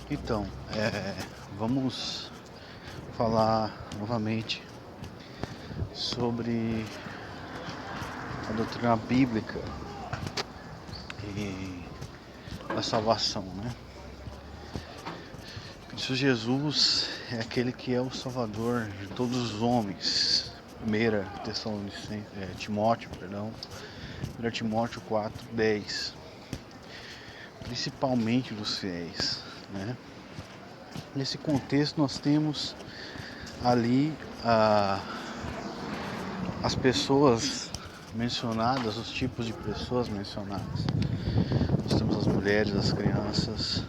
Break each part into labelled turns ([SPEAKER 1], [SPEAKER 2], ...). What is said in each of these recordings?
[SPEAKER 1] Então, vamos falar novamente sobre a doutrina bíblica e a salvação, né? Cristo Jesus é aquele que é o Salvador de todos os homens. 1 Timóteo, 1 Timóteo 4:10, principalmente dos fiéis, né? Nesse contexto nós temos ali as pessoas mencionadas, os tipos de pessoas mencionadas. Nós temos as mulheres, as crianças,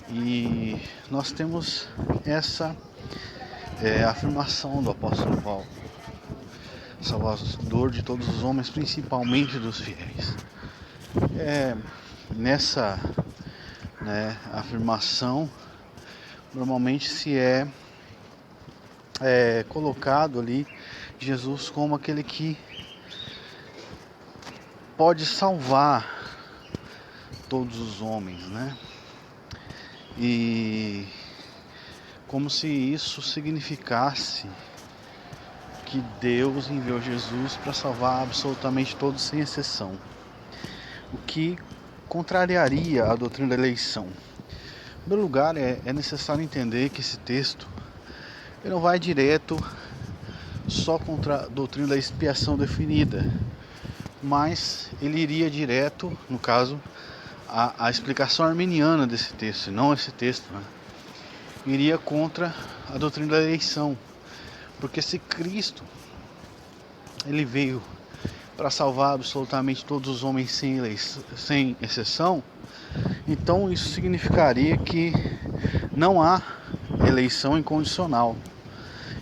[SPEAKER 1] e nós temos essa afirmação do apóstolo Paulo: Salvador de todos os homens, principalmente dos fiéis. Nessa afirmação, normalmente se é colocado ali Jesus como aquele que pode salvar todos os homens, né? E como se isso significasse que Deus enviou Jesus para salvar absolutamente todos, sem exceção, o que contrariaria a doutrina da eleição. Em primeiro lugar, é necessário entender que esse texto ele não vai direto só contra a doutrina da expiação definida, mas ele iria direto, no caso, a explicação arminiana desse texto, não esse texto, né? Iria contra a doutrina da eleição, porque se Cristo ele veio para salvar absolutamente todos os homens sem exceção, então isso significaria que não há eleição incondicional.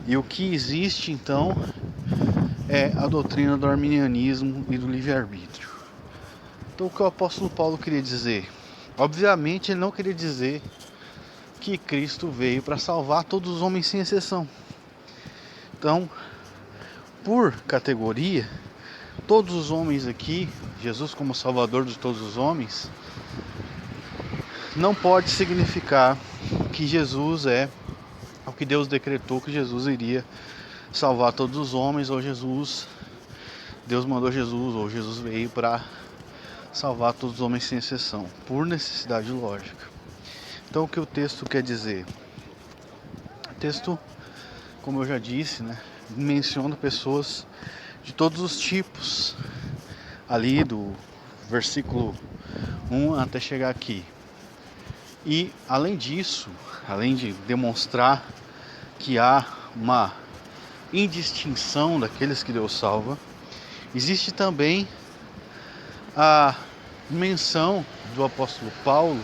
[SPEAKER 1] E o que existe então é a doutrina do arminianismo e do livre-arbítrio. Então o que o apóstolo Paulo queria dizer? Obviamente ele não queria dizer que Cristo veio para salvar todos os homens sem exceção. Então, por categoria, todos os homens aqui, Jesus como Salvador de todos os homens, não pode significar que Jesus é o que Deus decretou que Jesus iria salvar todos os homens, ou Deus mandou Jesus, ou Jesus veio para salvar todos os homens sem exceção, por necessidade lógica. Então o que o texto quer dizer? O texto, como eu já disse, né, menciona pessoas de todos os tipos, ali do versículo 1 até chegar aqui. E além disso, além de demonstrar que há uma indistinção daqueles que Deus salva, existe também a menção do apóstolo Paulo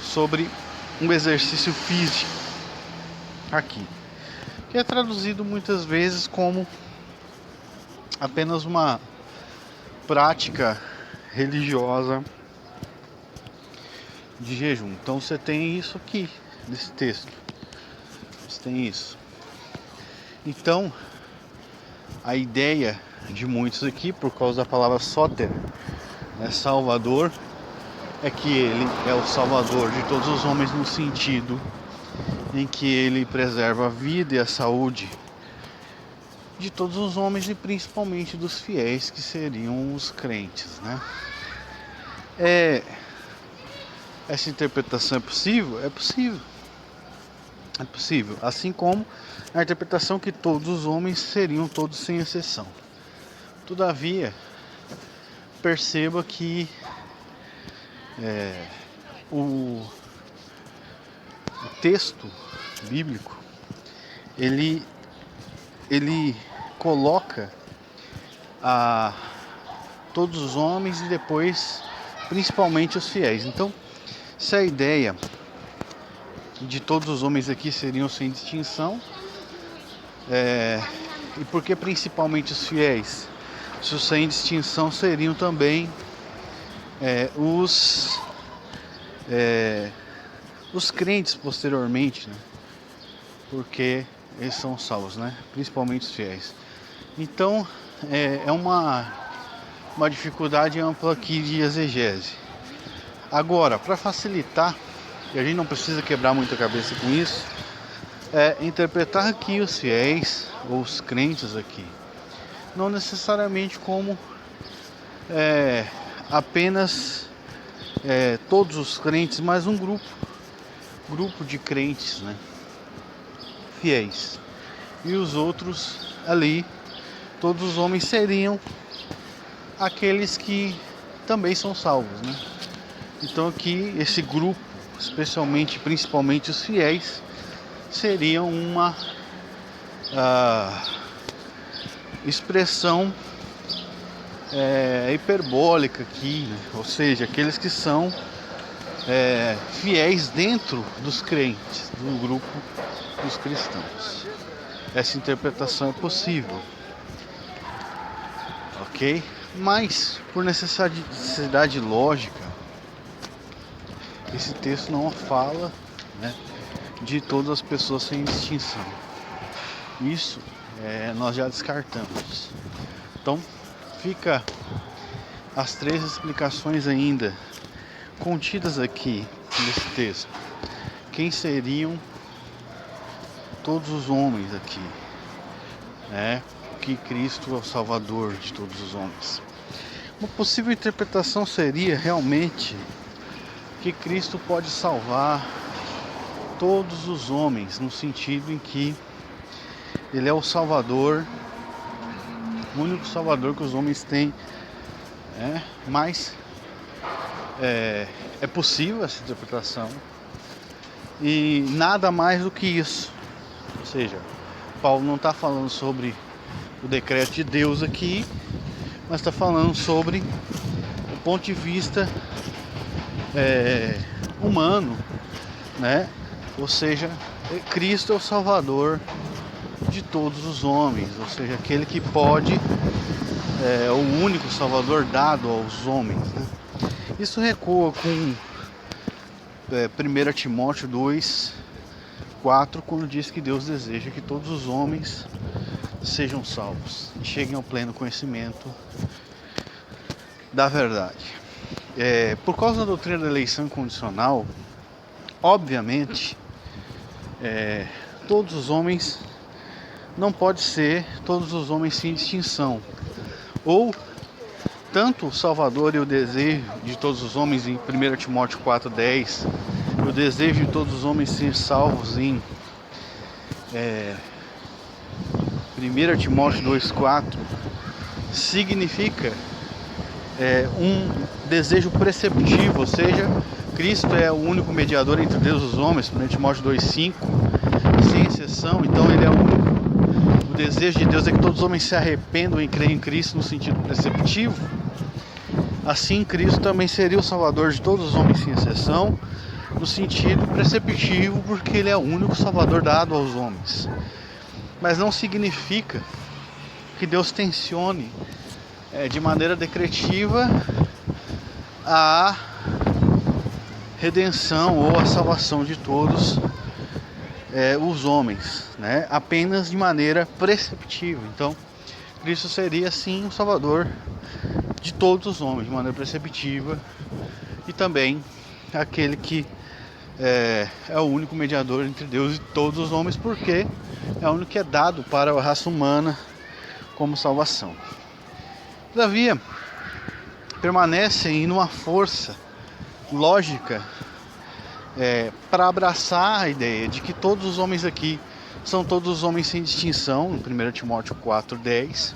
[SPEAKER 1] sobre um exercício físico aqui, que é traduzido muitas vezes como apenas uma prática religiosa de jejum. Então você tem isso aqui nesse texto, você tem isso. Então a ideia de muitos aqui, por causa da palavra soter, Salvador, é que ele é o Salvador de todos os homens, no sentido em que ele preserva a vida e a saúde de todos os homens, e principalmente dos fiéis, que seriam os crentes, né? Essa interpretação é possível? É possível. É possível. Assim como a interpretação que todos os homens seriam todos sem exceção. Todavia, perceba que o texto bíblico ele coloca todos os homens e depois principalmente os fiéis. Então, se a ideia de todos os homens aqui seriam sem distinção, e porque principalmente os fiéis, se os sem distinção seriam também os crentes posteriormente, né? Porque eles são salvos, né? Principalmente os fiéis. Então é uma dificuldade ampla aqui de exegese. Agora, para facilitar e a gente não precisa quebrar muita cabeça com isso, é interpretar aqui os fiéis, ou os crentes aqui, não necessariamente como apenas todos os crentes, mas um grupo de crentes, né, fiéis. E os outros ali, todos os homens seriam aqueles que também são salvos, né? Então aqui esse grupo, principalmente os fiéis, seriam uma expressão hiperbólica aqui, né? Ou seja, aqueles que são fiéis dentro dos crentes, do grupo dos cristãos. Essa interpretação é possível, ok? Mas por necessidade lógica, esse texto não fala, né, de todas as pessoas sem distinção. Isso nós já descartamos. Então fica as 3 explicações ainda contidas aqui nesse texto. Quem seriam todos os homens aqui, né? Que Cristo é o Salvador de todos os homens. Uma possível interpretação seria realmente que Cristo pode salvar todos os homens, no sentido em que Ele é o Salvador, o único Salvador que os homens têm, mas é possível essa interpretação e nada mais do que isso. Ou seja, Paulo não está falando sobre o decreto de Deus aqui, mas está falando sobre o ponto de vista humano, né? Ou seja, Cristo é o Salvador de todos os homens, ou seja, aquele que pode, o único Salvador dado aos homens, né? Isso recua com 1 Timóteo 2:4, quando diz que Deus deseja que todos os homens sejam salvos e cheguem ao pleno conhecimento da verdade. Por causa da doutrina da eleição incondicional, obviamente, todos os homens não pode ser todos os homens sem distinção, ou tanto o Salvador e o desejo de todos os homens em 1 Timóteo 4:10, o desejo de todos os homens ser salvos em 1 Timóteo 2:4, significa um desejo preceptivo, ou seja, Cristo é o único mediador entre Deus e os homens, 1 Timóteo 2:5, sem exceção. Então ele é o único. O desejo de Deus é que todos os homens se arrependam e creem em Cristo no sentido preceptivo. Assim, Cristo também seria o Salvador de todos os homens sem exceção, no sentido preceptivo, porque ele é o único Salvador dado aos homens. Mas não significa que Deus tencione de maneira decretiva a redenção ou a salvação de todos os homens, né? Apenas de maneira preceptiva. Então, Cristo seria sim o Salvador de todos os homens, de maneira preceptiva, e também aquele que é o único mediador entre Deus e todos os homens, porque é o único que é dado para a raça humana como salvação. Todavia, permanecem em uma força lógica para abraçar a ideia de que todos os homens aqui são todos os homens sem distinção, em 1 Timóteo 4:10,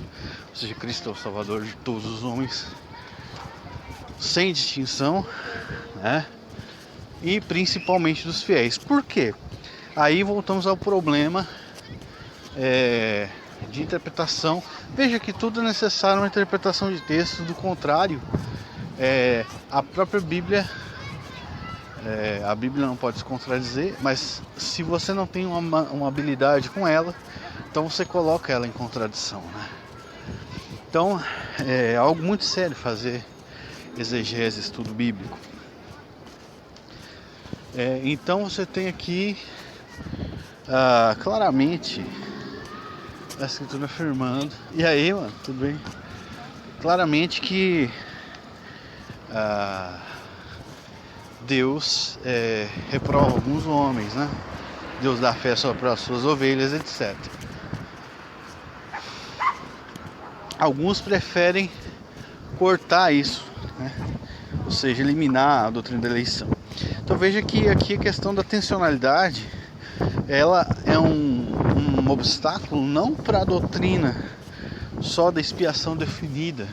[SPEAKER 1] ou seja, Cristo é o Salvador de todos os homens sem distinção, né? E principalmente dos fiéis. Por quê? Aí voltamos ao problema de interpretação. Veja que tudo é necessário uma interpretação de texto, do contrário, a própria Bíblia, a Bíblia não pode se contradizer, mas se você não tem uma habilidade com ela, então você coloca ela em contradição, né? Então é algo muito sério fazer exegese, estudo bíblico. Então você tem aqui claramente a escritura afirmando. E aí, mano, tudo bem? Claramente que Deus reprova alguns homens, né? Deus dá fé só para as suas ovelhas, etc. Alguns preferem cortar isso, né? Ou seja, eliminar a doutrina da eleição. Então veja que aqui a questão da tensionalidade, ela é um obstáculo não para a doutrina só da expiação definida,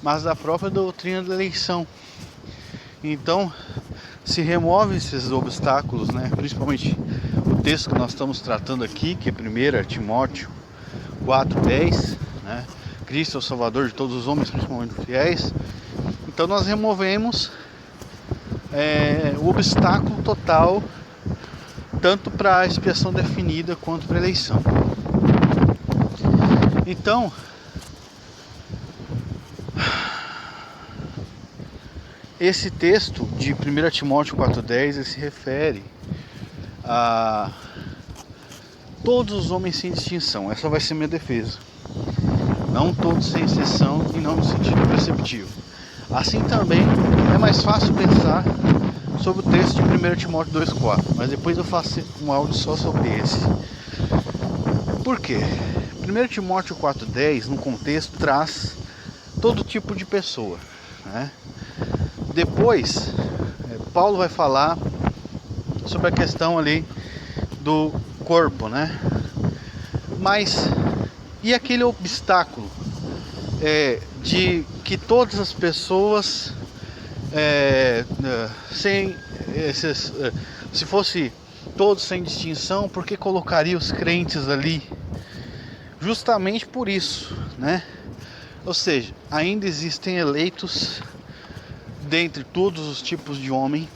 [SPEAKER 1] mas da própria doutrina da eleição. Então se remove esses obstáculos, né? Principalmente o texto que nós estamos tratando aqui, que é 1 Timóteo 4:10, né? Cristo é o Salvador de todos os homens, principalmente os fiéis. Então nós removemos o obstáculo total, tanto para a expiação definida quanto para a eleição. Então, esse texto de 1 Timóteo 4:10 se refere a todos os homens sem distinção. Essa vai ser minha defesa. Não todos sem exceção e não no sentido preceptivo. Assim também é mais fácil pensar sobre o texto de 1 Timóteo 2:4, mas depois eu faço um áudio só sobre esse. Por quê? 1 Timóteo 4:10, no contexto, traz todo tipo de pessoa, né? Depois, Paulo vai falar sobre a questão ali do corpo, né? Mas e aquele obstáculo de que todas as pessoas se fosse todos sem distinção, por que colocaria os crentes ali? Justamente por isso, né? Ou seja, ainda existem eleitos dentre todos os tipos de homem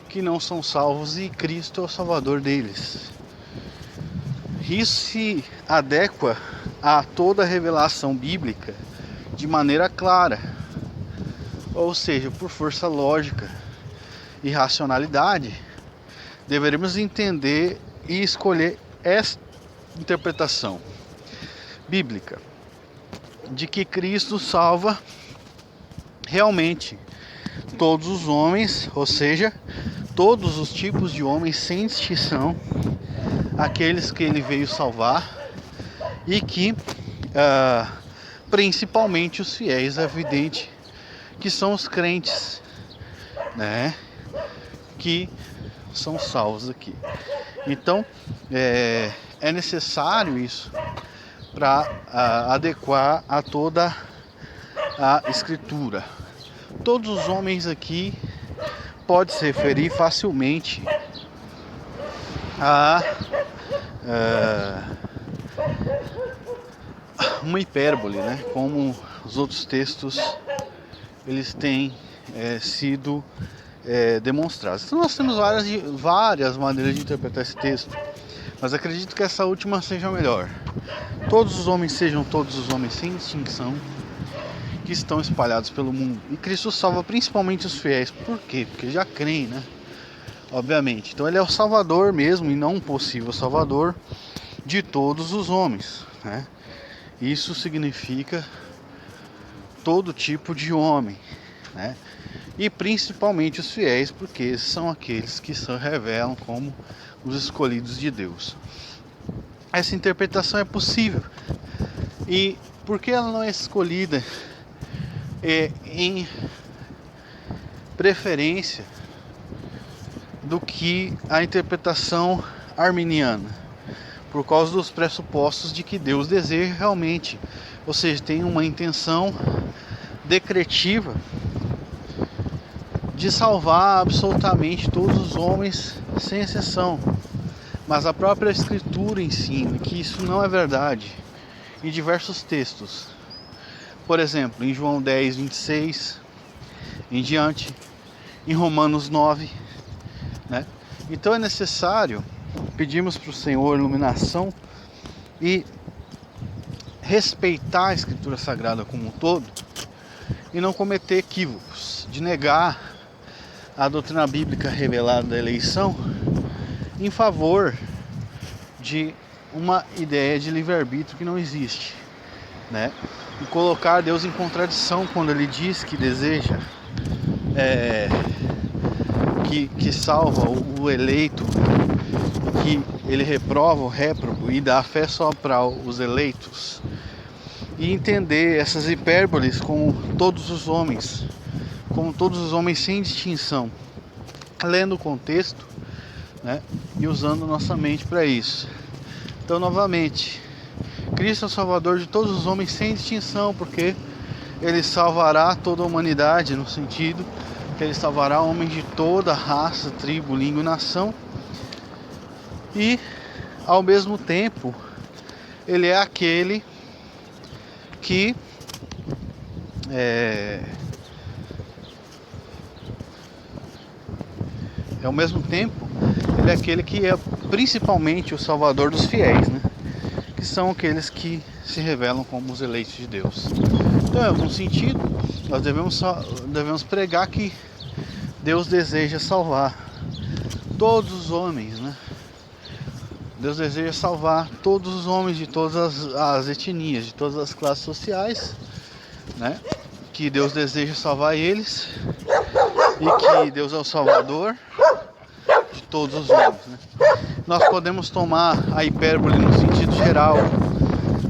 [SPEAKER 1] que não são salvos, e Cristo é o Salvador deles. Isso se adequa a toda a revelação bíblica de maneira clara, ou seja, por força lógica e racionalidade, deveremos entender e escolher esta interpretação bíblica de que Cristo salva realmente todos os homens, ou seja, todos os tipos de homens sem distinção, aqueles que ele veio salvar, e que principalmente os fiéis, é evidente que são os crentes, né, que são salvos aqui. Então é necessário isso para adequar a toda a escritura. Todos os homens aqui pode se referir facilmente a uma hipérbole, né? Como os outros textos eles têm sido demonstrados. Então nós temos várias maneiras de interpretar esse texto, mas acredito que essa última seja a melhor. Todos os homens sejam todos os homens sem distinção, que estão espalhados pelo mundo. E Cristo salva principalmente os fiéis. Por quê? Porque já creem, né? Obviamente. Então ele é o Salvador mesmo, e não um possível Salvador de todos os homens, né? Isso significa todo tipo de homem, né? E principalmente os fiéis, porque esses são aqueles que se revelam como os escolhidos de Deus. Essa interpretação é possível. E por que ela não é escolhida em preferência do que a interpretação arminiana? Por causa dos pressupostos de que Deus deseja realmente, ou seja, tem uma intenção decretiva de salvar absolutamente todos os homens sem exceção. Mas a própria Escritura ensina que isso não é verdade em diversos textos. Por exemplo, em João 10:26 em diante, em Romanos 9, né? Então é necessário pedirmos para o Senhor iluminação e respeitar a Escritura Sagrada como um todo, e não cometer equívocos de negar a doutrina bíblica revelada da eleição em favor de uma ideia de livre-arbítrio que não existe, né? E colocar Deus em contradição quando ele diz que deseja que salva o eleito, que ele reprova o réprobo e dá a fé só para os eleitos, e entender essas hipérboles como todos os homens sem distinção, lendo o contexto, né, e usando nossa mente para isso. Então, novamente, Cristo é o Salvador de todos os homens sem distinção, porque Ele salvará toda a humanidade, no sentido que Ele salvará homens de toda raça, tribo, língua e nação. E, ao mesmo tempo, Ele é aquele que ao mesmo tempo, Ele é aquele que é principalmente o Salvador dos fiéis, né? Que são aqueles que se revelam como os eleitos de Deus. Então, em algum sentido, nós devemos pregar que Deus deseja salvar todos os homens, né? Deus deseja salvar todos os homens de todas as etnias, de todas as classes sociais, né? Que Deus deseja salvar eles e que Deus é o Salvador de todos os homens, né? Nós podemos tomar a hipérbole no sentido geral,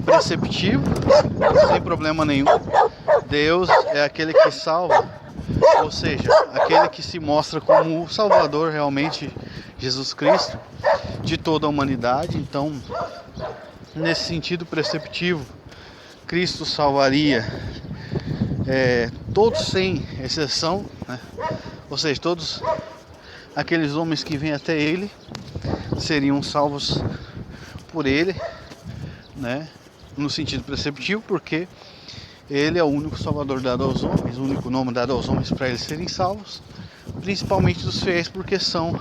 [SPEAKER 1] preceptivo, sem problema nenhum. Deus é aquele que salva, ou seja, aquele que se mostra como o Salvador realmente, Jesus Cristo, de toda a humanidade. Então, nesse sentido preceptivo, Cristo salvaria todos sem exceção, né? Ou seja, todos aqueles homens que vêm até Ele seriam salvos por Ele, né? No sentido preceptivo, porque Ele é o único Salvador dado aos homens, o único nome dado aos homens para eles serem salvos, principalmente dos fiéis, porque são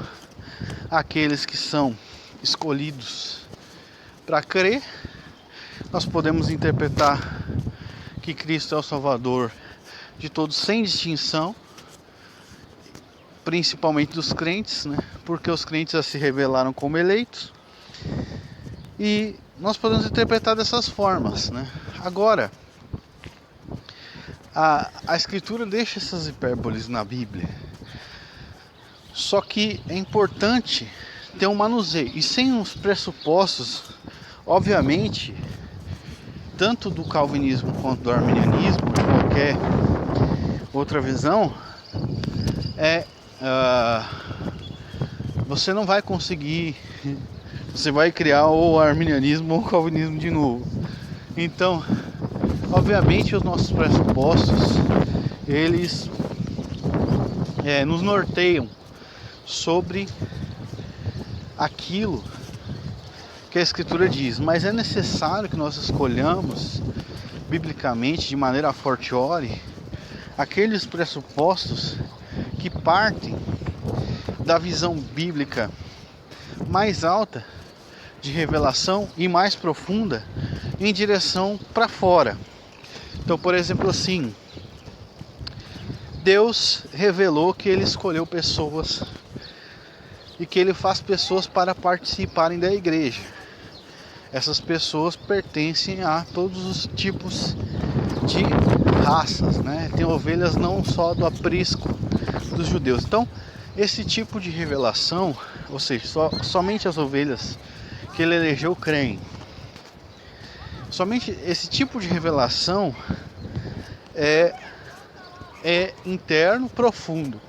[SPEAKER 1] aqueles que são escolhidos para crer. Nós podemos interpretar que Cristo é o Salvador de todos sem distinção, principalmente dos crentes, né? Porque os crentes já se revelaram como eleitos, e nós podemos interpretar dessas formas, né? Agora, a Escritura deixa essas hipérboles na Bíblia, só que é importante ter um manuseio, e sem os pressupostos, obviamente, tanto do calvinismo quanto do arminianismo, de qualquer outra visão, você não vai conseguir, você vai criar ou o arminianismo ou o calvinismo de novo. Então, obviamente, os nossos pressupostos, eles nos norteiam sobre aquilo que a Escritura diz, mas é necessário que nós escolhamos biblicamente, de maneira fortiori, aqueles pressupostos que partem da visão bíblica mais alta de revelação e mais profunda em direção para fora. Então, por exemplo, assim, Deus revelou que Ele escolheu pessoas e que Ele faz pessoas para participarem da igreja. Essas pessoas pertencem a todos os tipos de raças, né? Tem ovelhas não só do aprisco dos judeus. Então, esse tipo de revelação, ou seja, somente as ovelhas que Ele elegeu creem. Somente esse tipo de revelação é interno, profundo.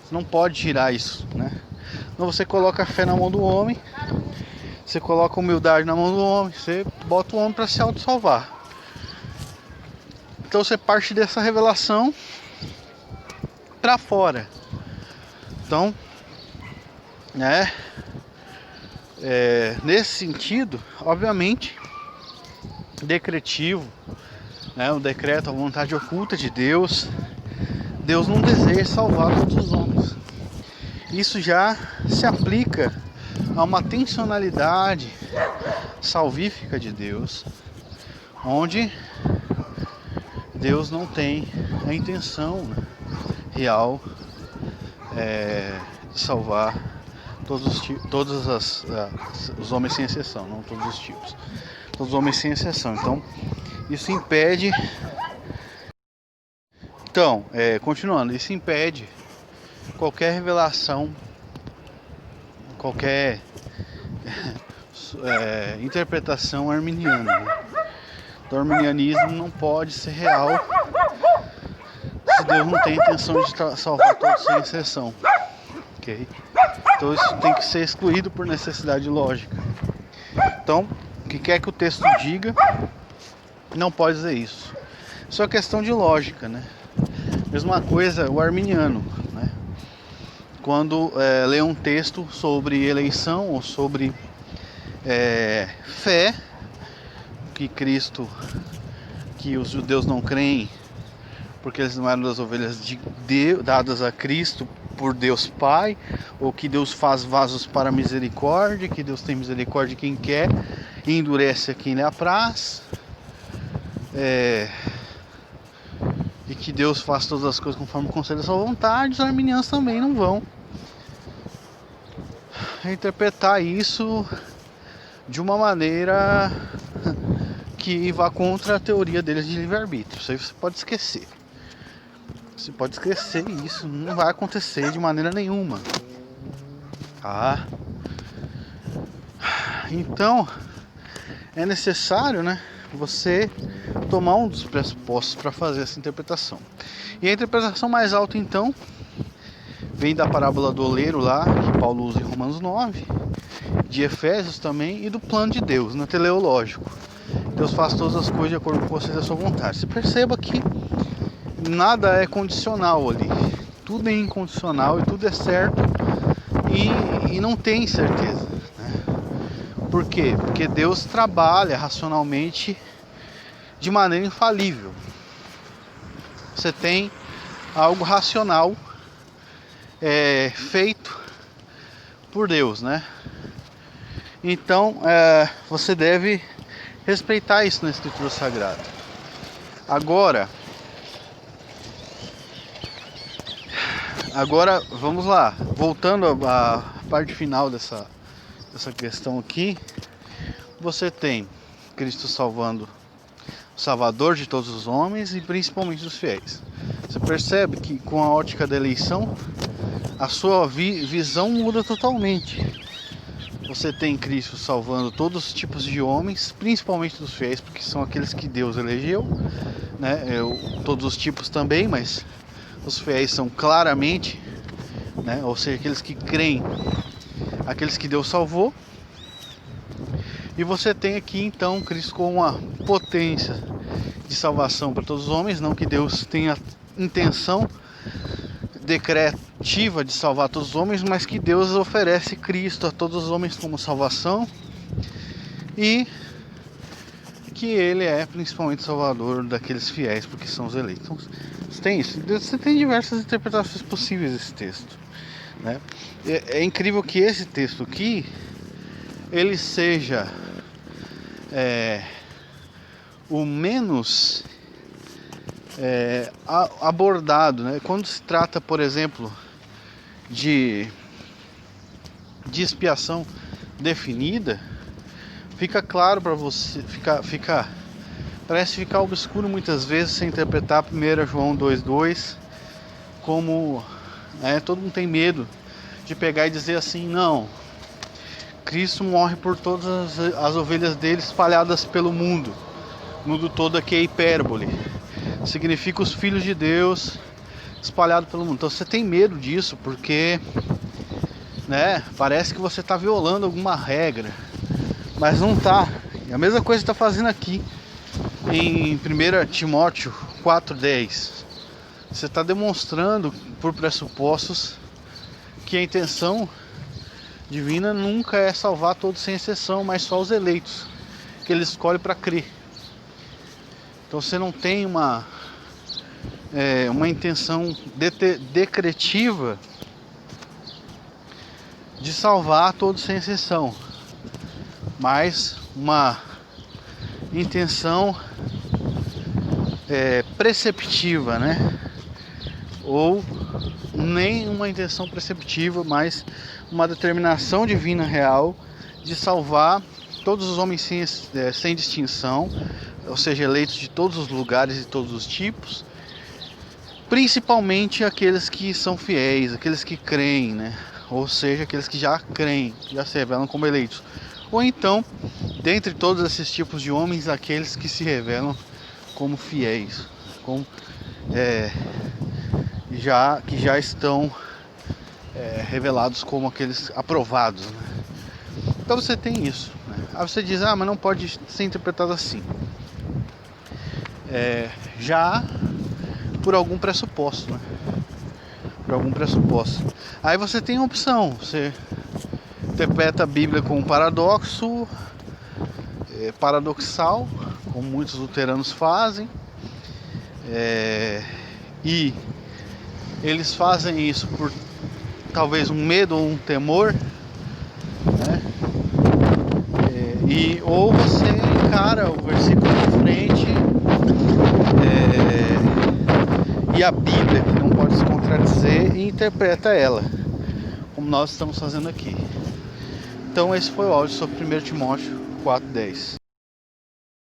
[SPEAKER 1] Você não pode tirar isso, né? Então você coloca a fé na mão do homem, você coloca a humildade na mão do homem, você bota o homem para se autossalvar. Então você parte dessa revelação para fora. Então, né, nesse sentido, obviamente, decretivo, né, o decreto, a vontade oculta de Deus, Deus não deseja salvar todos os homens. Isso já se aplica a uma tensionalidade salvífica de Deus, onde Deus não tem a intenção, né, real de salvar os homens sem exceção, não todos os tipos, todos os homens sem exceção. Então, isso impede. Então, continuando, isso impede qualquer revelação, qualquer interpretação arminiana, né? O arminianismo não pode ser real se Deus não tem a intenção de salvar todos sem exceção, ok? Então isso tem que ser excluído por necessidade lógica. Então, o que quer que o texto diga, não pode dizer isso. Isso é questão de lógica, né? Mesma coisa o arminiano, né? Quando lê um texto sobre eleição ou sobre fé, que os judeus não creem porque eles não eram das ovelhas de Deus, dadas a Cristo por Deus Pai, ou que Deus faz vasos para misericórdia, que Deus tem misericórdia de quem quer e endurece a quem lhe apraz, e que Deus faz todas as coisas conforme concede a sua vontade. Os arminianos também não vão interpretar isso de uma maneira que vá contra a teoria deles de livre-arbítrio. Isso aí você pode esquecer. Você pode esquecer isso, não vai acontecer de maneira nenhuma. Tá? Então, é necessário, né, você tomar um dos pressupostos para fazer essa interpretação. E a interpretação mais alta, então, vem da parábola do oleiro lá, que Paulo usa em Romanos 9, de Efésios também, e do plano de Deus, né, teleológico. Deus faz todas as coisas de acordo com vocês e a sua vontade. Você perceba que nada é condicional ali. Tudo é incondicional e tudo é certo e não tem certeza, né? Por quê? Porque Deus trabalha racionalmente de maneira infalível. Você tem algo racional feito por Deus, né? Então você deve respeitar isso na Escritura Sagrada. Agora vamos lá, voltando à parte final dessa questão aqui. Você tem Cristo salvando o Salvador de todos os homens e principalmente dos fiéis. Você percebe que com a ótica da eleição a sua visão muda totalmente. Você tem Cristo salvando todos os tipos de homens, principalmente dos fiéis, porque são aqueles que Deus elegeu, né? Todos os tipos também, mas os fiéis são claramente, né? Ou seja, aqueles que creem, aqueles que Deus salvou. E você tem aqui então Cristo com uma potência de salvação para todos os homens, não que Deus tenha intenção decretiva de salvar todos os homens, mas que Deus oferece Cristo a todos os homens como salvação, e que ele é principalmente salvador daqueles fiéis, porque são os eleitos. Então, você tem isso. Você tem diversas interpretações possíveis desse texto, né? É incrível que esse texto aqui ele seja o menos abordado, né? Quando se trata, por exemplo, de expiação definida, fica claro para você, parece ficar obscuro muitas vezes você interpretar 1 João 2,2 como, todo mundo tem medo de pegar e dizer assim: não, Cristo morre por todas as ovelhas dele espalhadas pelo mundo. O mundo todo aqui é hipérbole, significa os filhos de Deus espalhados pelo mundo. Então você tem medo disso porque, né, parece que você está violando alguma regra, mas não está. E a mesma coisa está fazendo aqui em 1 Timóteo 4,10. Você está demonstrando por pressupostos que a intenção divina nunca é salvar todos sem exceção, mas só os eleitos que ele escolhe para crer. Então você não tem uma intenção decretiva de salvar todos sem exceção, mas uma intenção preceptiva, né? Ou nem uma intenção preceptiva, mas uma determinação divina real de salvar todos os homens sem distinção, ou seja, eleitos de todos os lugares e todos os tipos, principalmente aqueles que são fiéis, aqueles que creem, né? Ou seja, aqueles que já creem, já se revelam como eleitos. Ou então, dentre todos esses tipos de homens, aqueles que se revelam como fiéis, como, que já estão revelados como aqueles aprovados, né? Então você tem isso, né? Aí você diz, mas não pode ser interpretado assim. Já por algum pressuposto, né? Por algum pressuposto. Aí você tem a opção, você interpreta a Bíblia com um paradoxo, paradoxal, como muitos luteranos fazem, e eles fazem isso por talvez um medo ou um temor, né? Ou você encara o versículo de frente e a Bíblia, que não pode se contradizer, e interpreta ela, como nós estamos fazendo aqui. Então esse foi o áudio sobre 1 Timóteo 4:10.